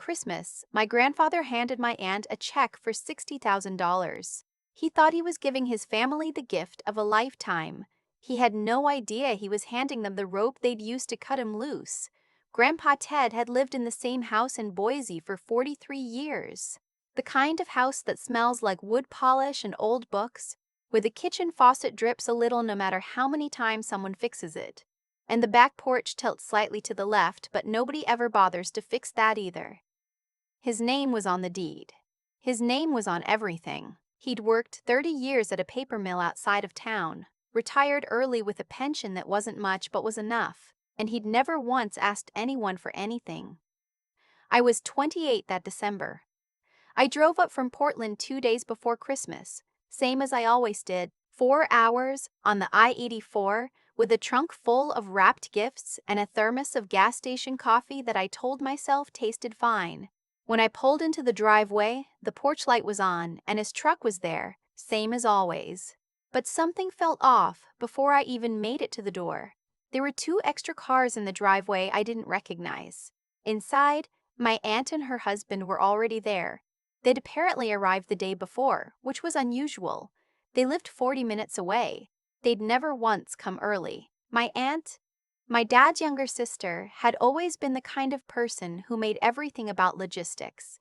Christmas, my grandfather handed my aunt a check for $60,000. He thought he was giving his family the gift of a lifetime. He had no idea he was handing them the rope they'd used to cut him loose. Grandpa Ted had lived in the same house in Boise for 43 years. The kind of house that smells like wood polish and old books, where the kitchen faucet drips a little no matter how many times someone fixes it. And the back porch tilts slightly to the left, but nobody ever bothers to fix that either. His name was on the deed. His name was on everything. He'd worked 30 years at a paper mill outside of town, retired early with a pension that wasn't much but was enough, and he'd never once asked anyone for anything. I was 28 that December. I drove up from Portland 2 days before Christmas, same as I always did, 4 hours on the I-84 with a trunk full of wrapped gifts and a thermos of gas station coffee that I told myself tasted fine. When I pulled into the driveway, the porch light was on and his truck was there, same as always. But something felt off before I even made it to the door. There were 2 extra cars in the driveway I didn't recognize. Inside, my aunt and her husband were already there. They'd apparently arrived the day before, which was unusual. They lived 40 minutes away. They'd never once come early. My aunt, my dad's younger sister, had always been the kind of person who made everything about logistics.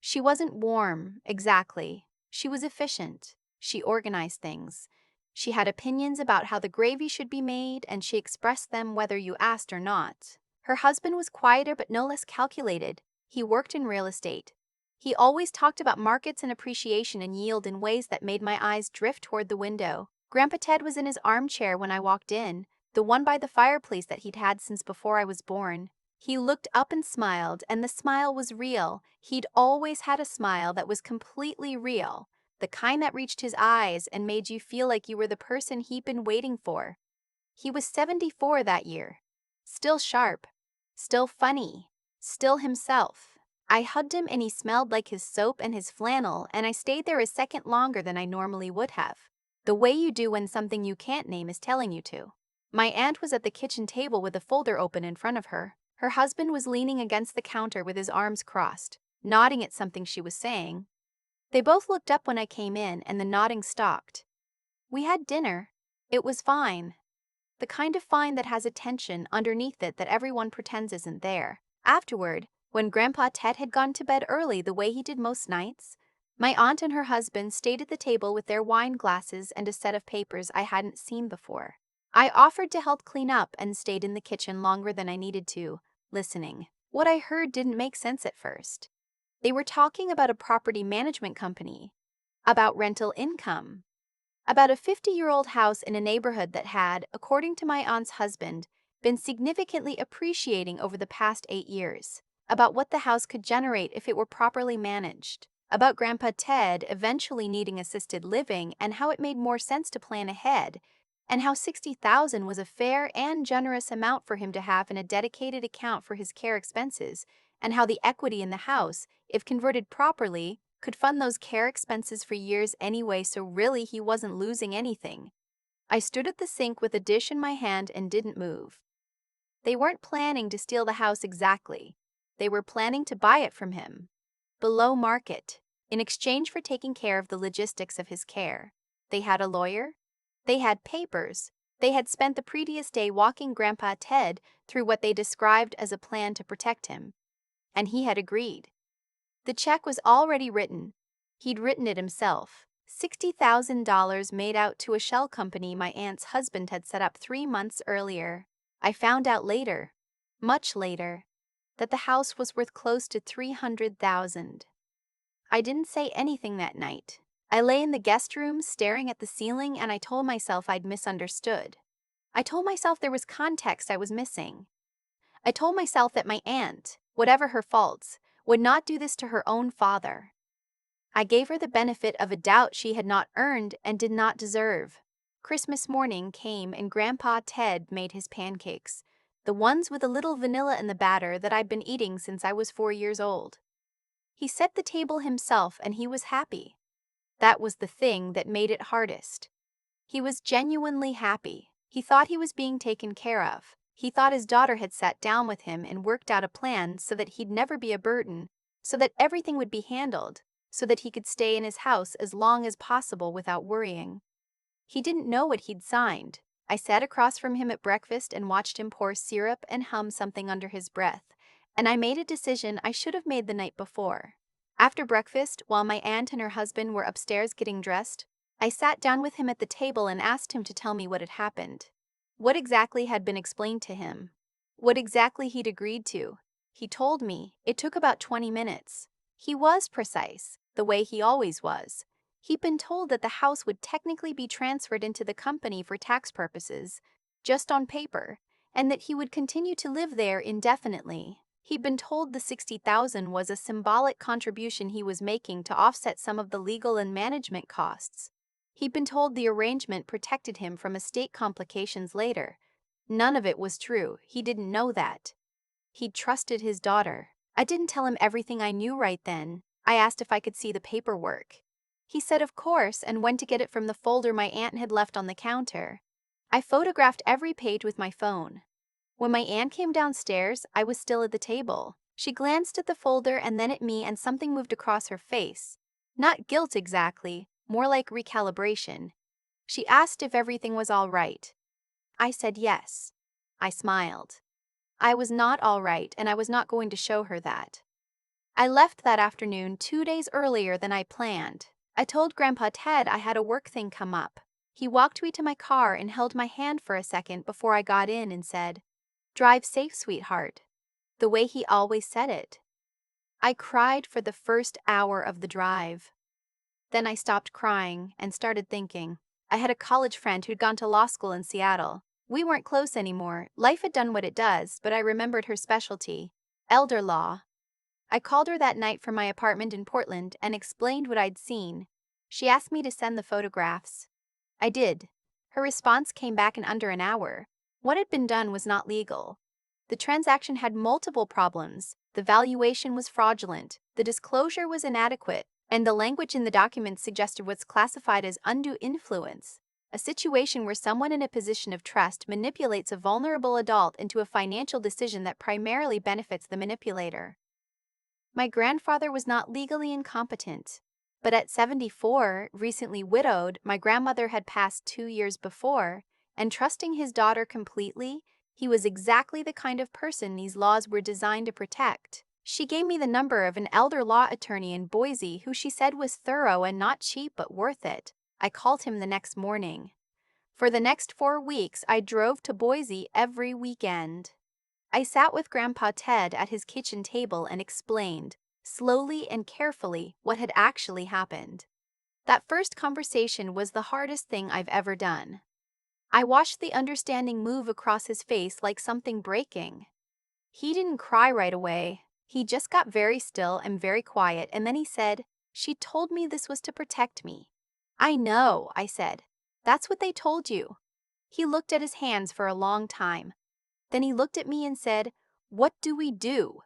She wasn't warm, exactly. She was efficient. She organized things. She had opinions about how the gravy should be made, and she expressed them whether you asked or not. Her husband was quieter but no less calculated. He worked in real estate. He always talked about markets and appreciation and yield in ways that made my eyes drift toward the window. Grandpa Ted was in his armchair when I walked in, the one by the fireplace that he'd had since before I was born. He looked up and smiled, and the smile was real. He'd always had a smile that was completely real, the kind that reached his eyes and made you feel like you were the person he'd been waiting for. He was 74 that year. Still sharp. Still funny. Still himself. I hugged him and he smelled like his soap and his flannel, and I stayed there a second longer than I normally would have. The way you do when something you can't name is telling you to. My aunt was at the kitchen table with a folder open in front of her. Her husband was leaning against the counter with his arms crossed, nodding at something she was saying. They both looked up when I came in, and the nodding stopped. We had dinner. It was fine. The kind of fine that has a tension underneath it that everyone pretends isn't there. Afterward, when Grandpa Ted had gone to bed early the way he did most nights, my aunt and her husband stayed at the table with their wine glasses and a set of papers I hadn't seen before. I offered to help clean up and stayed in the kitchen longer than I needed to, listening. What I heard didn't make sense at first. They were talking about a property management company, about rental income, about a 50-year-old house in a neighborhood that had, according to my aunt's husband, been significantly appreciating over the past 8 years, about what the house could generate if it were properly managed, about Grandpa Ted eventually needing assisted living and how it made more sense to plan ahead, and how $60,000 was a fair and generous amount for him to have in a dedicated account for his care expenses, and how the equity in the house, if converted properly, could fund those care expenses for years anyway, so really he wasn't losing anything. I stood at the sink with a dish in my hand and didn't move. They weren't planning to steal the house exactly. They were planning to buy it from him, below market, in exchange for taking care of the logistics of his care. They had a lawyer. They had papers. They had spent the previous day walking Grandpa Ted through what they described as a plan to protect him. And he had agreed. The check was already written. He'd written it himself. $60,000 made out to a shell company my aunt's husband had set up 3 months earlier. I found out later, much later, that the house was worth close to $300,000. I didn't say anything that night. I lay in the guest room staring at the ceiling, and I told myself I'd misunderstood. I told myself there was context I was missing. I told myself that my aunt, whatever her faults, would not do this to her own father. I gave her the benefit of a doubt she had not earned and did not deserve. Christmas morning came and Grandpa Ted made his pancakes, the ones with a little vanilla in the batter that I'd been eating since I was 4 years old. He set the table himself and he was happy. That was the thing that made it hardest. He was genuinely happy. He thought he was being taken care of. He thought his daughter had sat down with him and worked out a plan so that he'd never be a burden, so that everything would be handled, so that he could stay in his house as long as possible without worrying. He didn't know what he'd signed. I sat across from him at breakfast and watched him pour syrup and hum something under his breath, and I made a decision I should have made the night before. After breakfast, while my aunt and her husband were upstairs getting dressed, I sat down with him at the table and asked him to tell me what had happened. What exactly had been explained to him? What exactly he'd agreed to? He told me. It took about 20 minutes. He was precise, the way he always was. He'd been told that the house would technically be transferred into the company for tax purposes, just on paper, and that he would continue to live there indefinitely. He'd been told the $60,000 was a symbolic contribution he was making to offset some of the legal and management costs. He'd been told the arrangement protected him from estate complications later. None of it was true. He didn't know that. He trusted his daughter. I didn't tell him everything I knew right then. I asked if I could see the paperwork. He said of course and went to get it from the folder my aunt had left on the counter. I photographed every page with my phone. When my aunt came downstairs, I was still at the table. She glanced at the folder and then at me, and something moved across her face. Not guilt exactly, more like recalibration. She asked if everything was all right. I said yes. I smiled. I was not all right, and I was not going to show her that. I left that afternoon 2 days earlier than I planned. I told Grandpa Ted I had a work thing come up. He walked me to my car and held my hand for a second before I got in and said, "Drive safe, sweetheart," the way he always said it. I cried for the first hour of the drive. Then I stopped crying and started thinking. I had a college friend who'd gone to law school in Seattle. We weren't close anymore. Life had done what it does, but I remembered her specialty, elder law. I called her that night from my apartment in Portland and explained what I'd seen. She asked me to send the photographs. I did. Her response came back in under an hour. What had been done was not legal. The transaction had multiple problems. The valuation was fraudulent, the disclosure was inadequate, and the language in the documents suggested what's classified as undue influence, a situation where someone in a position of trust manipulates a vulnerable adult into a financial decision that primarily benefits the manipulator. My grandfather was not legally incompetent, but at 74, recently widowed, my grandmother had passed 2 years before, and trusting his daughter completely, he was exactly the kind of person these laws were designed to protect. She gave me the number of an elder law attorney in Boise who she said was thorough and not cheap but worth it. I called him the next morning. For the next 4 weeks, I drove to Boise every weekend. I sat with Grandpa Ted at his kitchen table and explained, slowly and carefully, what had actually happened. That first conversation was the hardest thing I've ever done. I watched the understanding move across his face like something breaking. He didn't cry right away. He just got very still and very quiet, and then he said, "She told me this was to protect me." "I know," I said. "That's what they told you." He looked at his hands for a long time. Then he looked at me and said, "What do we do?"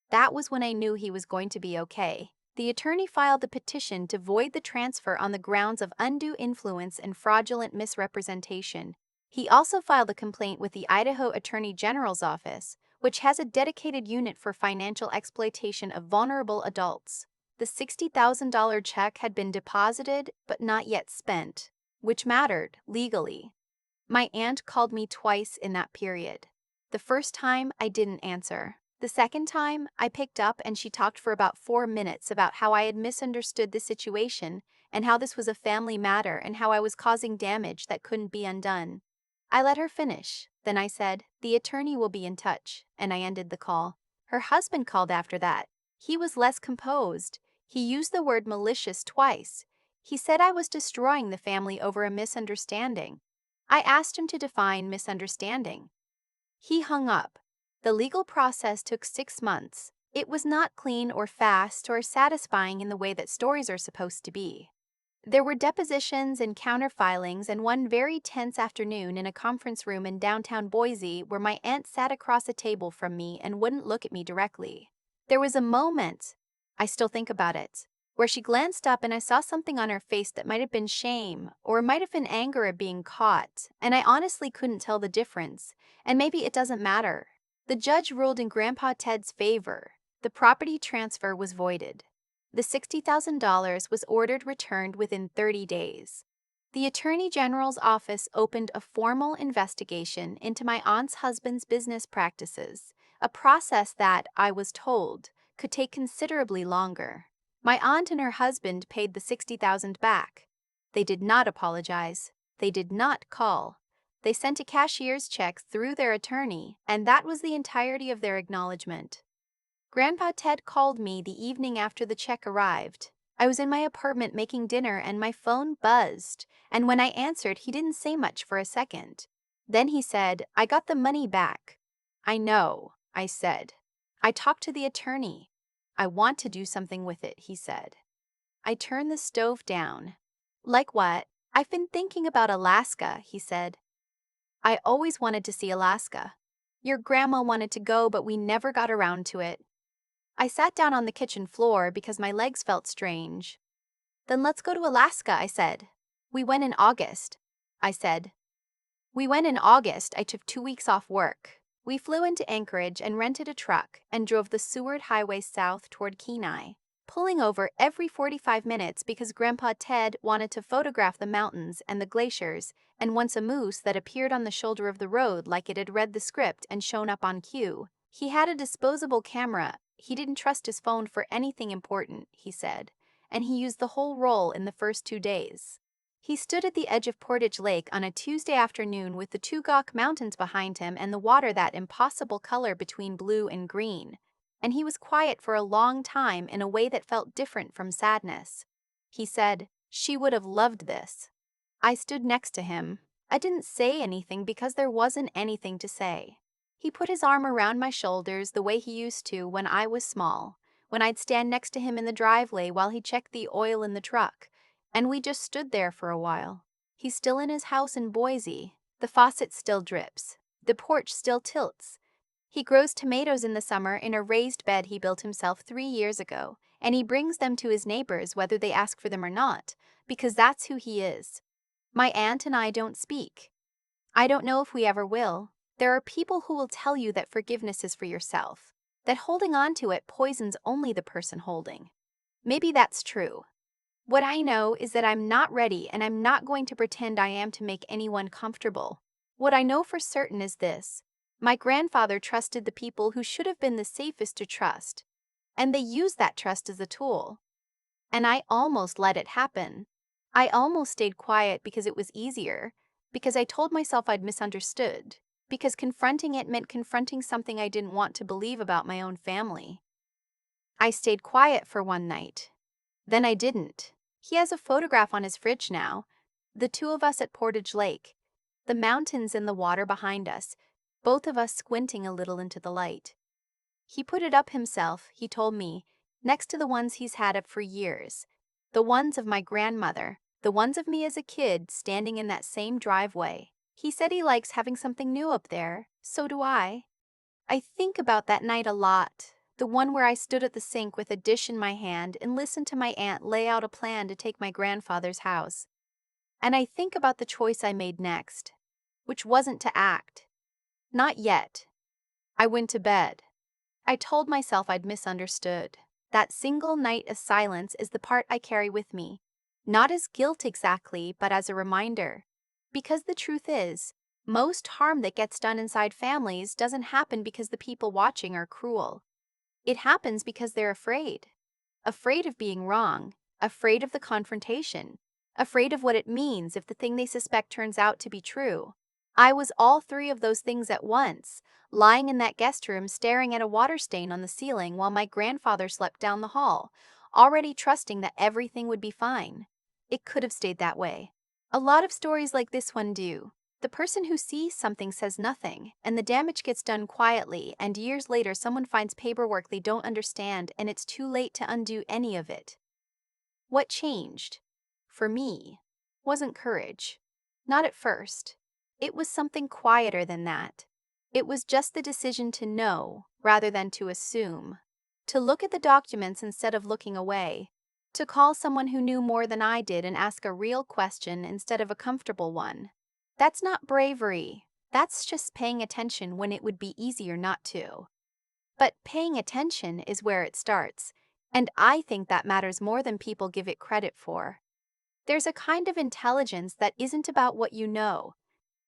That was when I knew he was going to be okay. The attorney filed the petition to void the transfer on the grounds of undue influence and fraudulent misrepresentation. He also filed a complaint with the Idaho Attorney General's office, which has a dedicated unit for financial exploitation of vulnerable adults. The $60,000 check had been deposited but not yet spent, which mattered legally. My aunt called me twice in that period. The first time, I didn't answer. The second time, I picked up and she talked for about 4 minutes about how I had misunderstood the situation and how this was a family matter and how I was causing damage that couldn't be undone. I let her finish. Then I said, "The attorney will be in touch," and I ended the call. Her husband called after that. He was less composed. He used the word malicious twice. He said I was destroying the family over a misunderstanding. I asked him to define misunderstanding. He hung up. The legal process took 6 months. It was not clean or fast or satisfying in the way that stories are supposed to be. There were depositions and counterfilings, and one very tense afternoon in a conference room in downtown Boise where my aunt sat across a table from me and wouldn't look at me directly. There was a moment, I still think about it, where she glanced up and I saw something on her face that might have been shame or might have been anger at being caught, and I honestly couldn't tell the difference, and maybe it doesn't matter. The judge ruled in Grandpa Ted's favor. The property transfer was voided. The $60,000 was ordered returned within 30 days. The Attorney General's office opened a formal investigation into my aunt's husband's business practices, a process that, I was told, could take considerably longer. My aunt and her husband paid the $60,000 back. They did not apologize. They did not call. They sent a cashier's check through their attorney, and that was the entirety of their acknowledgement. Grandpa Ted called me the evening after the check arrived. I was in my apartment making dinner and my phone buzzed, and when I answered, he didn't say much for a second. Then he said, "I got the money back." "I know," I said. "I talked to the attorney. I want to do something with it," he said. I turned the stove down. "Like what?" "I've been thinking about Alaska," he said. "I always wanted to see Alaska. Your grandma wanted to go, but we never got around to it." I sat down on the kitchen floor because my legs felt strange. "Then let's go to Alaska," I said. "We went in August," I said. "We went in August. I took 2 weeks off work. We flew into Anchorage and rented a truck and drove the Seward Highway south toward Kenai, pulling over every 45 minutes because Grandpa Ted wanted to photograph the mountains and the glaciers, and once a moose that appeared on the shoulder of the road like it had read the script and shown up on cue. He had a disposable camera. He didn't trust his phone for anything important, he said, and he used the whole roll in the first 2 days. He stood at the edge of Portage Lake on a Tuesday afternoon with the Tugok Mountains behind him and the water that impossible color between blue and green, and he was quiet for a long time in a way that felt different from sadness. He said, "She would have loved this." I stood next to him. I didn't say anything because there wasn't anything to say. He put his arm around my shoulders the way he used to when I was small, when I'd stand next to him in the driveway while he checked the oil in the truck, and we just stood there for a while. He's still in his house in Boise. The faucet still drips. The porch still tilts. He grows tomatoes in the summer in a raised bed he built himself 3 years ago, and he brings them to his neighbors whether they ask for them or not, because that's who he is. My aunt and I don't speak. I don't know if we ever will. There are people who will tell you that forgiveness is for yourself, that holding on to it poisons only the person holding. Maybe that's true. What I know is that I'm not ready, and I'm not going to pretend I am to make anyone comfortable. What I know for certain is this: my grandfather trusted the people who should have been the safest to trust, and they used that trust as a tool. And I almost let it happen. I almost stayed quiet because it was easier, because I told myself I'd misunderstood, because confronting it meant confronting something I didn't want to believe about my own family. I stayed quiet for one night. Then I didn't. He has a photograph on his fridge now. The two of us at Portage Lake. The mountains and the water behind us, both of us squinting a little into the light. He put it up himself, he told me, next to the ones he's had up for years. The ones of my grandmother, the ones of me as a kid standing in that same driveway. He said he likes having something new up there. So do I. I think about that night a lot. The one where I stood at the sink with a dish in my hand and listened to my aunt lay out a plan to take my grandfather's house. And I think about the choice I made next, which wasn't to act. Not yet. I went to bed. I told myself I'd misunderstood. That single night of silence is the part I carry with me. Not as guilt exactly, but as a reminder. Because the truth is, most harm that gets done inside families doesn't happen because the people watching are cruel. It happens because they're afraid. Afraid of being wrong, afraid of the confrontation, afraid of what it means if the thing they suspect turns out to be true. I was all three of those things at once, lying in that guest room staring at a water stain on the ceiling while my grandfather slept down the hall, already trusting that everything would be fine. It could have stayed that way. A lot of stories like this one do. The person who sees something says nothing, and the damage gets done quietly, and years later someone finds paperwork they don't understand and it's too late to undo any of it. What changed, for me, wasn't courage. Not at first. It was something quieter than that. It was just the decision to know rather than to assume. To look at the documents instead of looking away. to call someone who knew more than I did and ask a real question instead of a comfortable one. That's not bravery. That's just paying attention when it would be easier not to. But paying attention is where it starts, and I think that matters more than people give it credit for. There's a kind of intelligence that isn't about what you know,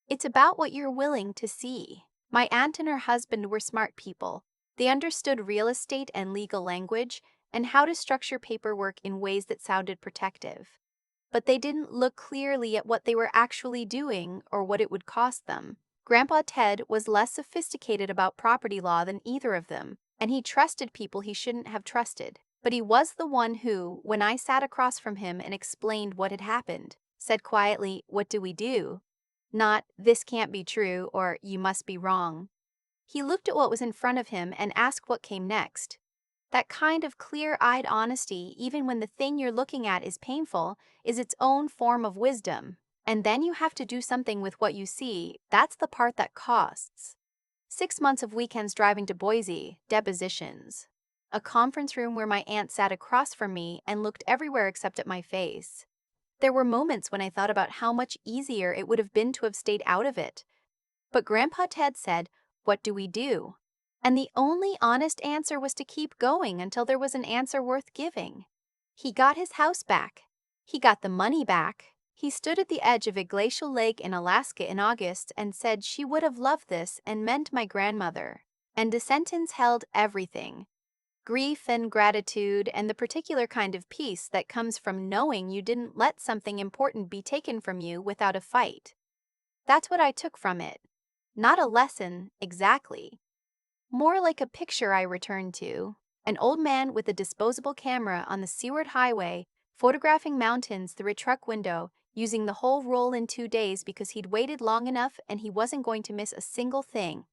it's about what you're willing to see. My aunt and her husband were smart people. They understood real estate and legal language and how to structure paperwork in ways that sounded protective. But they didn't look clearly at what they were actually doing or what it would cost them. Grandpa Ted was less sophisticated about property law than either of them, and he trusted people he shouldn't have trusted. But he was the one who, when I sat across from him and explained what had happened, said quietly, "What do we do?" Not, "This can't be true," or "You must be wrong." He looked at what was in front of him and asked what came next. That kind of clear-eyed honesty, even when the thing you're looking at is painful, is its own form of wisdom. And then you have to do something with what you see. That's the part that costs. 6 months of weekends driving to Boise, depositions. A conference room where my aunt sat across from me and looked everywhere except at my face. There were moments when I thought about how much easier it would have been to have stayed out of it. But Grandpa Ted said, "What do we do?" And the only honest answer was to keep going until there was an answer worth giving. He got his house back. He got the money back. He stood at the edge of a glacial lake in Alaska in August and said she would have loved this and meant my grandmother. And the sentence held everything: grief and gratitude and the particular kind of peace that comes from knowing you didn't let something important be taken from you without a fight. That's what I took from it. Not a lesson, exactly. More like a picture I returned to. An old man with a disposable camera on the Seward Highway, photographing mountains through a truck window, using the whole roll in 2 days because he'd waited long enough and he wasn't going to miss a single thing.